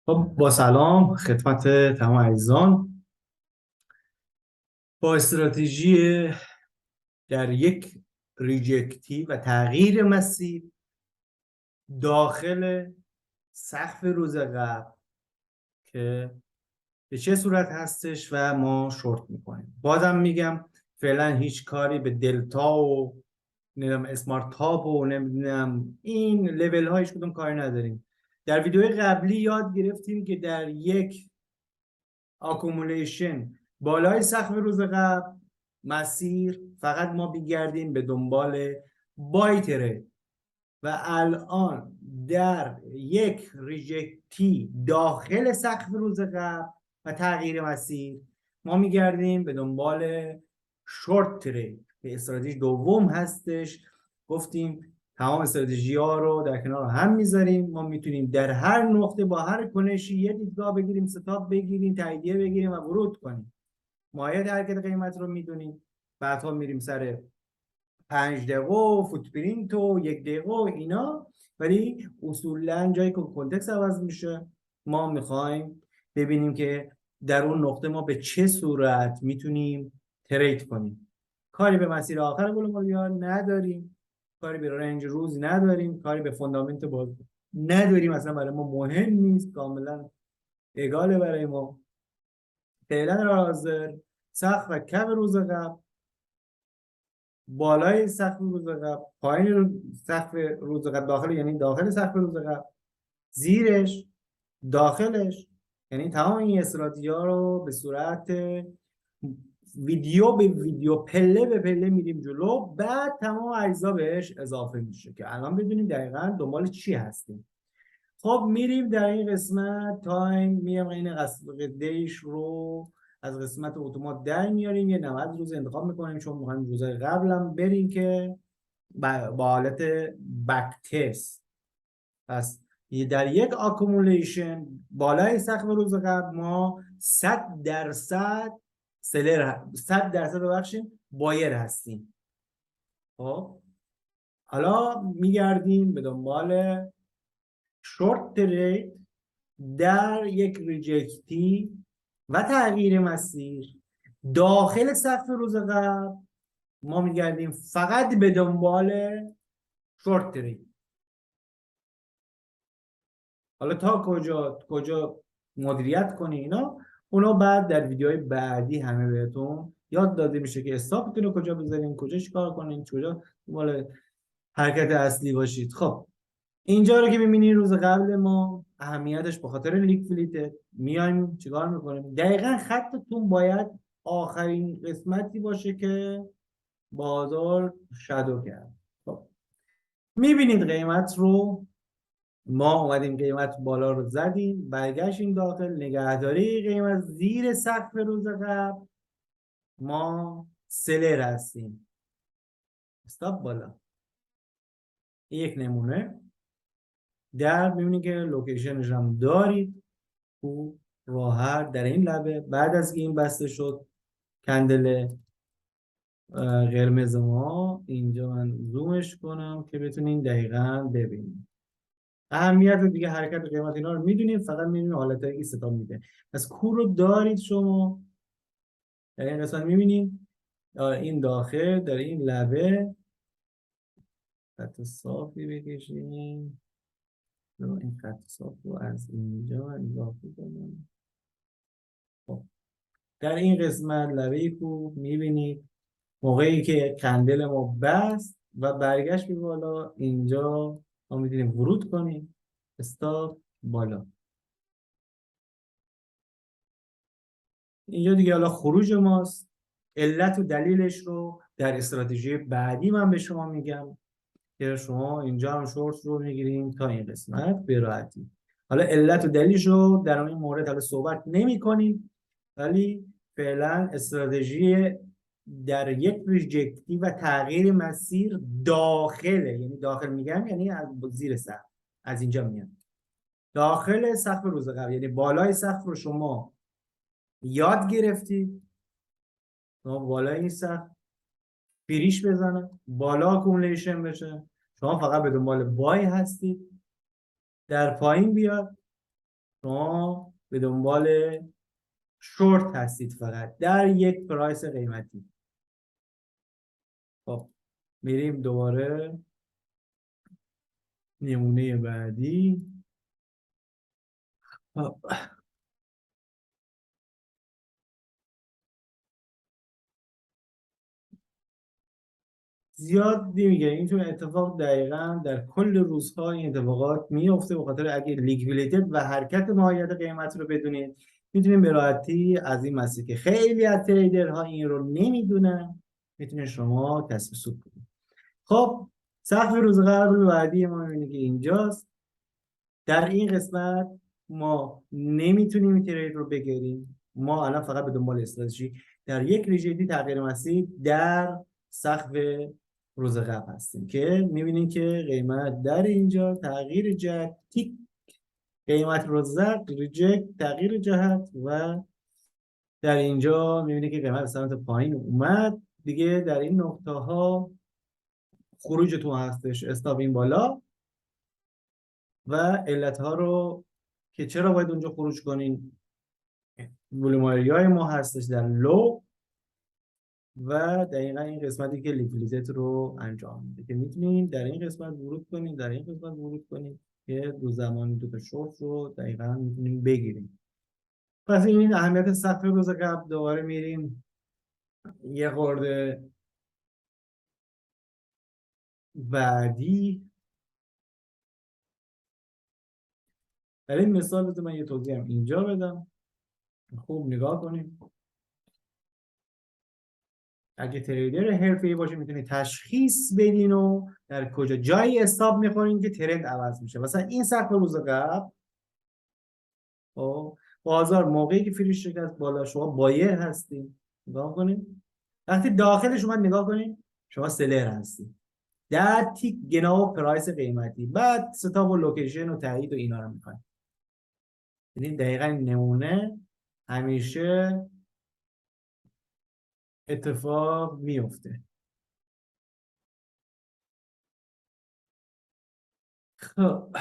خب با سلام خدمت تمام عزیزان. با استراتژی در یک ریجکتی و تغییر مسیر داخل سقف روز قبل که به چه صورت هستش و ما شورت میکنیم. بازم میگم فعلا هیچ کاری به دلتا و نمیدونم اسمارت تاپ و نمیدونم این لول ها هیچ کدوم کاری نداریم. در ویدیوی قبلی یاد گرفتیم که در یک اکومولیشن بالای سقف روز قبل مسیر فقط ما بگردیم به دنبال بای ترید و الان در یک ریجکتی داخل سقف روز قبل و تغییر مسیر ما میگردیم به دنبال شورت ترید به استراتژی دوم هستش. گفتیم تمام استراتژی ها رو در کنار هم میذاریم. ما میتونیم در هر نقطه با هر کنشی یه دیدگاه بگیریم، ستاپ بگیریم، تاییدیه بگیریم و ورود کنیم. مایه حرکت قیمت رو میدونیم. بعدها میریم سر 5 دقیقه و فوتپرینت و 1 دقیقه و اینا. ولی اصولا جایی که کنتکست عوض میشه ما میخوایم ببینیم که در اون نقطه ما به چه صورت میتونیم ترید کنیم. کاری به مسیر آخر گلوبال نداریم، کاری به رنج روز نداریم، کاری به فوندامنت باز نداریم. اصلا برای ما مهم نیست، کاملا اگاله برای ما. فعلا در حاضر سقف و کف روز قبل، بالای سقف روز قبل، پایین سقف روز قبل، داخل یعنی داخل سقف روز قبل، زیرش، داخلش، یعنی تمام این استراتژی ها رو به صورت ویدیو به ویدیو، پله به پله میریم جلو. بعد تمام اجزا بهش اضافه میشه که الان بدونیم دقیقا دنبال چی هستیم. خب میریم در این قسمت تایم، میام این قسمتش رو از قسمت اتومات در میاریم، یه 90 روز انتخاب میکنیم چون میخوایم روزهای قبلم بریم که با حالت بک تست. پس در یک اکومولیشن بالای سقف روز قبل ما 100% سلر، 100% ببخشید بایر هستیم. خب حالا میگردیم به دنبال شورت ترید در یک ریجکتی و تغییر مسیر داخل سقف روز قبل. ما میگردیم فقط به دنبال شورت ترید. حالا تا کجا مدیریت کنی اینا، اونا بعد در ویدیوهای بعدی همه بهتون یاد داده میشه که استاپتون رو کجا بذارین، کجا چیکار کنین، کجا دنبال حرکت اصلی باشید. خب اینجا رو که می‌بینید روز قبل ما اهمیتش به خاطر لیکویدیته. میایم چیکار میکنیم؟ دقیقاً خطتون باید آخرین قسمتی باشه که بازار شادو کرد. خب میبینید قیمت رو، ما اومدیم قیمت بالا رو زدیم، برگشتیم داخل، نگهداری قیمت زیر سقف روز قبل، ما سلر هستیم، استاپ بالا. یک نمونه در میبینید که لوکیشنش هم دارید. خوب راحت در این لبه بعد از این بسته شد کندل قرمز ما. اینجا من زومش کنم که بتونین دقیقاً ببینید اهمیت دیگه حرکت قیمت اینا رو میدونید. فقط میدونید حالتایی که ستام میده. پس کور رو دارید شما در این قسمت میبینید. این داخل در این لبه خط صافی بکشیم. این خط صاف رو از اینجا اضافه کنم. خب در این قسمت لبه کو میبینید موقعی که کندل ما بست و برگشت به بالا، اینجا ما میتونیم ورود کنیم، استاپ بالا. اینجا دیگه حالا خروج ماست. علت و دلیلش رو در استراتژی بعدی من به شما میگم که شما اینجا هم شورت رو میگیریم تا این قسمت به راحتی. حالا علت و دلیلش رو در این مورد حالا صحبت نمی کنیم، ولی فعلا استراتژی در یک ریجکتی و تغییر مسیر داخله، یعنی داخل میگم یعنی از زیر سقف، از اینجا میاد داخل سقف روز قبل، یعنی بالای سقف رو شما یاد گرفتید. شما بالای این سقف فریش بزنه، بالا اکومولیشن بشه، شما فقط به دنبال بای هستید. در پایین بیاد شما به دنبال شورت هستید فقط در یک پرایس قیمتی. خب میریم دوباره نمونه بعدی. خب. زیاد نمیگه این اتفاق دقیقا در کل روزها این اتفاقات میفته، به خاطر اگه لیکویدیت و حرکت ماهیت قیمت رو بدونید میتونید به راحتی از این مسیر که خیلی از تریدرها این رو نمیدونن میتونید شما کسب سود کنید. خب سقف روز قبل بعدی ما میبینید که اینجاست. در این قسمت ما نمیتونیم این ترید رو بگیریم، ما الان فقط به دنبال استراتژی در یک ریجیدی تغییر مسیر در سقف روز قبل هستیم که میبینیم که قیمت در اینجا تغییر جهت تیک، قیمت رو زد ریجکت تغییر جهت و در اینجا میبینید که قیمت سمت پایین اومد دیگه. در این نقطه ها خروج تو هستش، استاپ این بالا و علت ها رو که چرا باید اونجا خروج کنین. های ما هستش در لو و دقیقا این قسمتی که لیکویدیت رو انجام میده که میتونین در این قسمت ورود کنین، در این قسمت ورود کنین که دو زمانی دو تا شورت رو دقیقا میتونیم بگیریم. پس این اهمیت سقف روز قبل. دوباره میریم یه خورده بعدی. در این مثال بذار من یه توضیح هم اینجا بدم، خوب نگاه کنیم. اگه تریدر حرفه‌ای باشه میتونید تشخیص بدین و در کجا جایی استاپ میخورین که ترند عوض میشه. مثلا این سقف روز قبل بازار موقعی که فریش شکست بالا شما بایر هستین، نگاه کنین. وقتی داخلش اومد نگاه کنین شما سلر هستین در تیک گناه پرایس قیمتی، بعد ستاپ و لوکیشن و تایید و اینا رو میکنین. یعنی دقیقاً نمونه همیشه اتفاق میفته. خب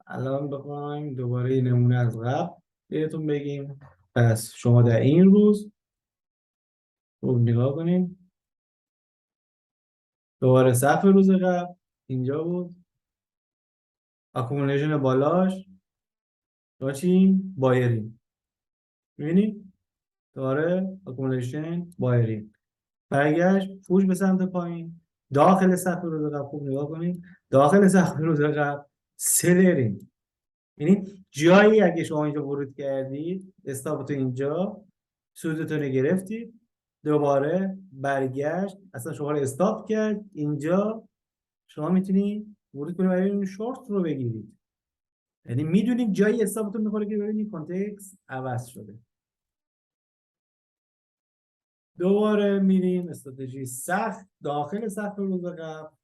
الان بخوایم دوباره نمونه از قبل بهتون بگیم. پس شما در این روز خوب نگاه کنیم. دوباره سقف روز قبل اینجا بود، اکومولیشن بالاش داشتیم بایریم، میبینید دوباره اکومولیشن بایریم، برگشت فوش به سمت پایین داخل سقف روز قبل. خوب نگاه کنید داخل سقف روز قبل سلریم. یعنی جایی اگه شما اینجا ورود کردید استاپ تو اینجا سودتون رو گرفتید، دوباره برگشت اصلا شما رو استاپ کرد اینجا، شما میتونید ورود کنید برای این شورت رو بگیرید. یعنی میدونید جایی استاپتون میخوره که ببینید کانتکست عوض شده. دوباره میریم استراتژی سخت داخل سقف روز قبل.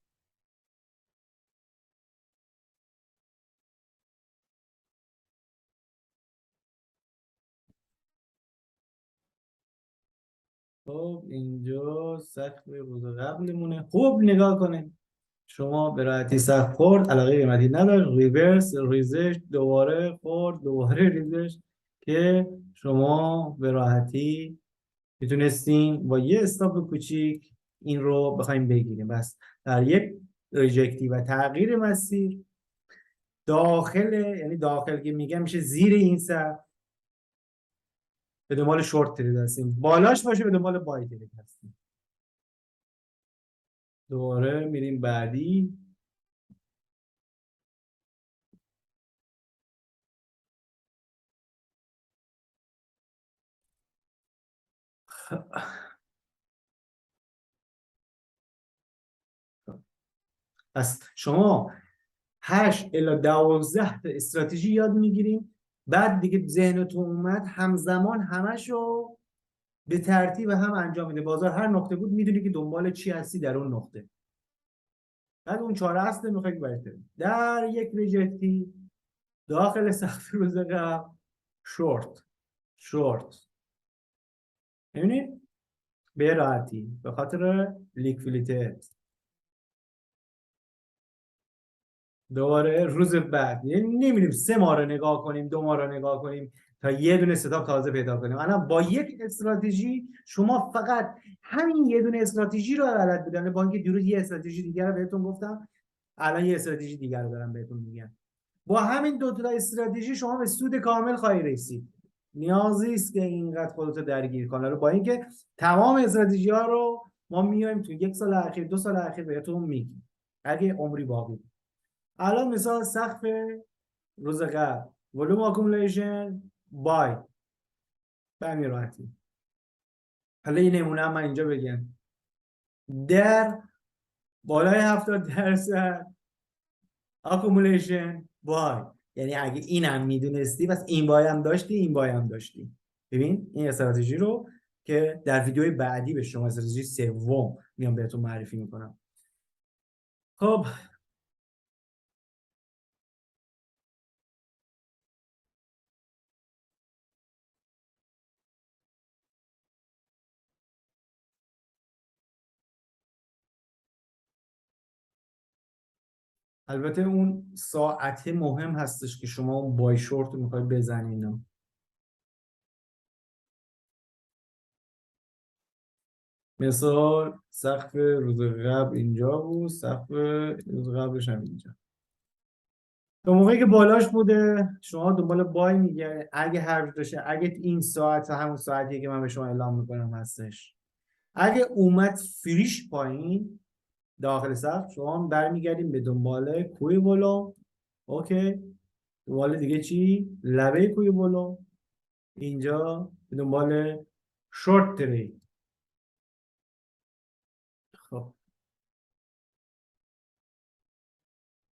خب اینجا سقف روز قبلمونه. خوب نگاه کنید شما به راحتی سقف خورد، علاقه قیمتی نداشت، ریورس ریزش دوباره خورد، دوباره ریزش که شما به راحتی میتونستین با یه استاپ کوچیک این رو بخوایم بگیریم. بس در یک ریجکتی و تغییر مسیر داخل، یعنی داخل که میگم میشه زیر این سقف، به دنبال شورت ترید هستیم، بالاش باشه به دنبال بای ترید هستیم. دوباره میریم بعدی. پس شما 8 الی 12 تا استراتژی یاد میگیریم، بعد دیگه ذهنتون اومد همزمان همشو به ترتیب هم انجام میده. بازار هر نقطه بود میدونی که دنبال چی هستی در اون نقطه، بعد اون چهار اصل میخواید برید در یک ریجکتی داخل سقف روز قبل شورت ببینید به راحتی به خاطر لیکویدیت دوباره روز بعد، یعنی نمیریم 3 ماه رو نگاه کنیم، 2 ماه رو نگاه کنیم تا یه دونه ستاپ تازه پیدا کنیم. الان با یک استراتژی شما فقط همین یه دونه استراتژی رو بلد بودن. با اینکه دیروز یه استراتژی دیگر رو بهتون گفتم، الان یه استراتژی دیگر رو دارم بهتون میگم. با همین دو تا استراتژی شما به سود کامل خواهی رسید. نیازی است که اینقدر خودتو درگیر کنه. با اینکه تمام استراتژی ها رو ما میایم تو 1 سال اخیر، 2 سال اخیر بهتون میگیم اگه عمری باقی. الان مثال سقف روز قبل، ولوم اکومولیشن بای، به همین راحتی. حالا این نمونه هم من اینجا بگم، در بالای 70% اکومولیشن بای. یعنی اگه اینم میدونستی بس این بای هم داشتی، این بای هم داشتی. ببین این استراتژی رو که در ویدیوی بعدی به شما استراتژی سوم میام بهتون معرفی میکنم. خب البته اون ساعته مهم هستش که شما اون بای شورت رو میخوای بزنین. مثال سقف روز قبل اینجا بود، سقف روز قبلش هم اینجا. تا موقعی که بالاش بوده شما دنبال بای میگه. اگه هر داشته، اگه این ساعت همون ساعتیه که من به شما اعلام میکنم هستش، اگه اومد فریش پایین داخل سقف، شما برمیگردیم به دنبال کوی بالا. اوکی، دنبال دیگه چی؟ لبه کوی بالا. اینجا به دنبال شورت ترید. خب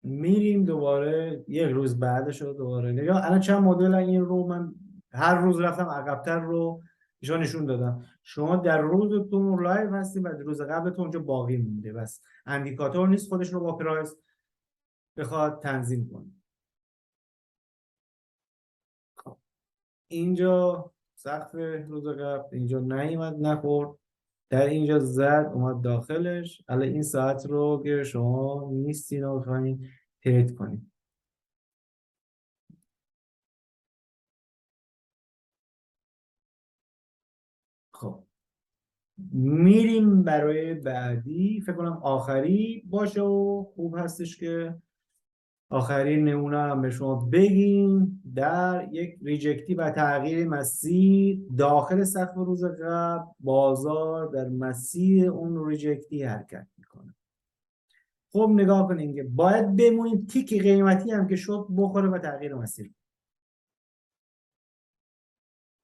میریم دوباره یک روز بعدش رو دوباره نگاه. الان چند مدل این رو من هر روز رفتم عقب‌تر رو ایشون نشون دادم. شما در روزتون لایو هستیم و روز قبلتون اونجا باقی مونده، بس اندیکاتور نیست خودش رو با پرایس بخواد تنظیم کنه. خب اینجا سقف روز قبل اینجا نیومد نخورد، در اینجا زد اومد داخلش. الان این ساعت رو که شما نیستین و بخواین ترید کنید. خب میریم برای بعدی، فکر کنم آخری باشه و خوب هستش که آخرین نمونه هم به شما بگیم. در یک ریجکتی و تغییر مسیر داخل سقف روز قبل، بازار در مسیر اون ریجکتی حرکت میکنه. خب نگاه کنیم که باید بمونیم تیک قیمتی هم که شد بخوره و تغییر مسیر.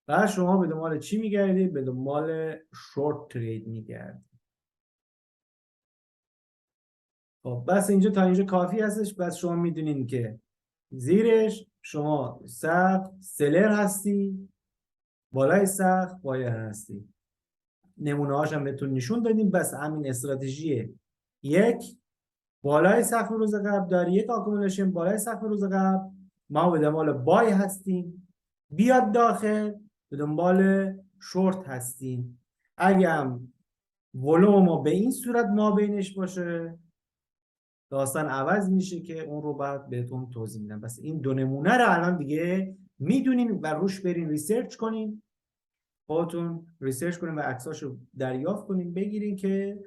و شما به دنبال چی میگردید؟ به دنبال شورت ترید میگردید. خب بس اینجا تا اینجا کافی هستش. بس شما میدونین که زیرش شما سقف سلر هستی، بالای سقف بایر هستی. نمونه هاش هم بهتون نشون دادیم. بس همین استراتژی یک، بالای سقف روز قبل داری یک اکومولیشن بالای سقف روز قبل، ما به دنبال بای هستیم، بیاد داخل به دنبال شورت هستیم. اگه هم ولوم ما به این صورت ما بینش باشه داستان عوض میشه که اون رو بعد بهتون توضیح میدم. بس این دو نمونه رو الان دیگه میدونین و روش برین ریسرچ کنین، خودتون ریسرچ کنین و عکساشو دریافت کنین بگیرین که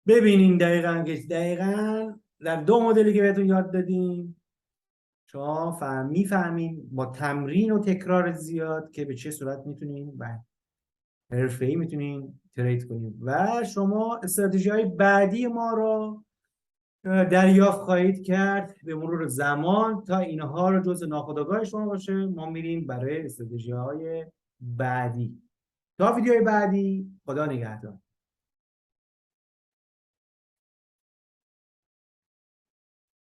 ببینین دقیقاً در 2 مدلی که بهتون یاد دادیم شما میفهمین با تمرین و تکرار زیاد که به چه صورت میتونین و حرفه‌ای میتونین ترید کنین. و شما استراتژی های بعدی ما رو دریافت خواهید کرد به مرور زمان. تا اینها رو جزء ناخودآگاه شما باشه ما میریم برای استراتژی های بعدی. تا ویدیوی بعدی، خدا نگهدار.